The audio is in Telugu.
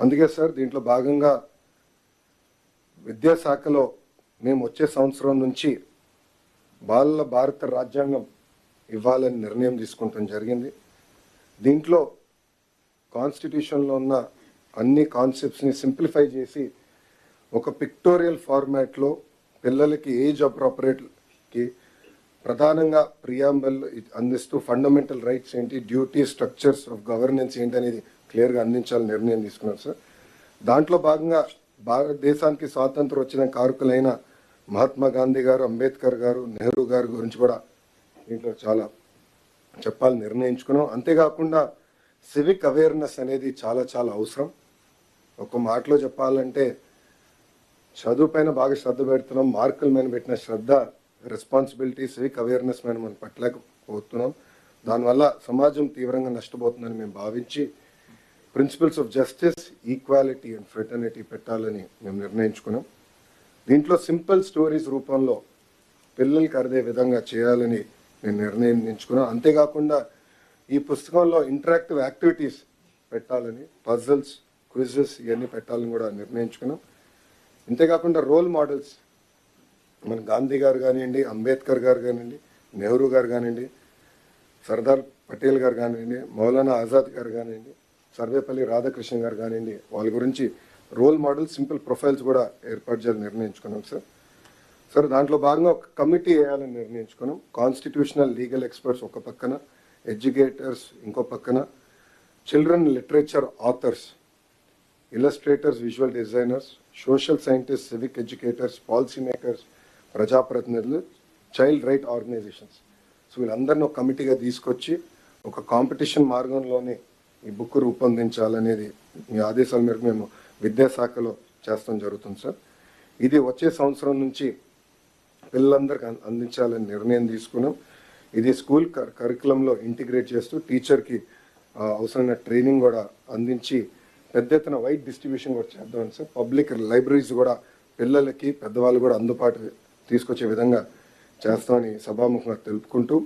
అందుకే సార్ దీంట్లో భాగంగా విద్యాశాఖలో మేము వచ్చే సంవత్సరం నుంచి బాలల భారత రాజ్యాంగం ఇవ్వాలని నిర్ణయం తీసుకుంటాం జరిగింది. దీంట్లో కాన్స్టిట్యూషన్లో ఉన్న అన్ని కాన్సెప్ట్స్ని సింప్లిఫై చేసి ఒక పిక్టోరియల్ ఫార్మాట్లో పిల్లలకి ఏజ్ అప్రోప్రియేట్కి ప్రధానంగా ప్రియాంబల్ అందిస్తూ ఫండమెంటల్ రైట్స్ ఏంటి, డ్యూటీ, స్ట్రక్చర్స్ ఆఫ్ గవర్నెన్స్ ఏంటి అనేది క్లియర్గా అందించాలని నిర్ణయం తీసుకున్నారు సార్. దాంట్లో భాగంగా భారతదేశానికి స్వాతంత్రం వచ్చిన కారకులైన మహాత్మా గాంధీ గారు, అంబేద్కర్ గారు, నెహ్రూ గారి గురించి కూడా దీంట్లో చాలా చెప్పాలని నిర్ణయించుకున్నాం. అంతేకాకుండా సివిక్ అవేర్నెస్ అనేది చాలా చాలా అవసరం. ఒక మాటలో చెప్పాలంటే చదువు పైన బాగా శ్రద్ధ పెడుతున్నాం, మార్కుల మీద పెట్టిన శ్రద్ధ, రెస్పాన్సిబిలిటీ, సివిక్ అవేర్నెస్ మీద మనం పట్టలేకపోతున్నాం. దానివల్ల సమాజం తీవ్రంగా నష్టపోతుందని మేము భావించి principles of justice, equality and fraternity పెట్టాలని మేము నిర్ణయించుకున్నాం. దీంట్లో సింపుల్ స్టోరీస్ రూపంలో పిల్లలకి అర్థే విధంగా చేయాలని మేము నిర్ణయించుకున్నాం. అంతేకాకుండా ఈ పుస్తకంలో ఇంటరాక్టివ్ యాక్టివిటీస్ పెట్టాలని, పజిల్స్, క్విజెస్ ఇవన్నీ పెట్టాలని కూడా నిర్ణయించుకున్నాం. అంతేకాకుండా రోల్ మోడల్స్ మన గాంధీ గారు కానివ్వండి, అంబేద్కర్ గారు కానివ్వండి, నెహ్రూ గారు కానివ్వండి, సర్దార్ పటేల్ గారు కానివ్వండి, మౌలానా ఆజాద్ గారు కానివ్వండి, సర్వేపల్లి రాధాకృష్ణ గారు కానివ్వండి, వాళ్ళ గురించి రోల్ మోడల్ సింపుల్ ప్రొఫైల్స్ కూడా ఏర్పాటు చేయాలని నిర్ణయించుకున్నాం సార్. దాంట్లో భాగంగా ఒక కమిటీ వేయాలని నిర్ణయించుకున్నాం. కాన్స్టిట్యూషనల్ లీగల్ ఎక్స్పర్ట్స్ ఒక పక్కన, ఎడ్యుకేటర్స్ ఇంకో పక్కన, children literature authors, illustrators, visual designers, social scientist, civic educators, policy makers, ప్రజాప్రతినిధులు, చైల్డ్ రైట్ ఆర్గనైజేషన్స్. సో వీళ్ళందరినీ ఒక కమిటీగా తీసుకొచ్చి ఒక కాంపిటీషన్ మార్గంలోనే ఈ బుక్ రూపొందించాలనేది మీ ఆదేశాల మేరకు మేము విద్యాశాఖలో చేస్తాం జరుగుతుంది సార్. ఇది వచ్చే సంవత్సరం నుంచి పిల్లలందరికీ అందించాలని నిర్ణయం తీసుకున్నాం. ఇది స్కూల్ కరికులంలో ఇంటిగ్రేట్ చేస్తూ టీచర్కి అవసరమైన ట్రైనింగ్ కూడా అందించి పెద్ద ఎత్తున వైడ్ డిస్ట్రిబ్యూషన్ కూడా చేద్దామని సార్. పబ్లిక్ లైబ్రరీస్ కూడా పిల్లలకి, పెద్దవాళ్ళు కూడా అందుబాటు తీసుకొచ్చే విధంగా చేస్తామని సభాముఖంగా తెలుపుకుంటూ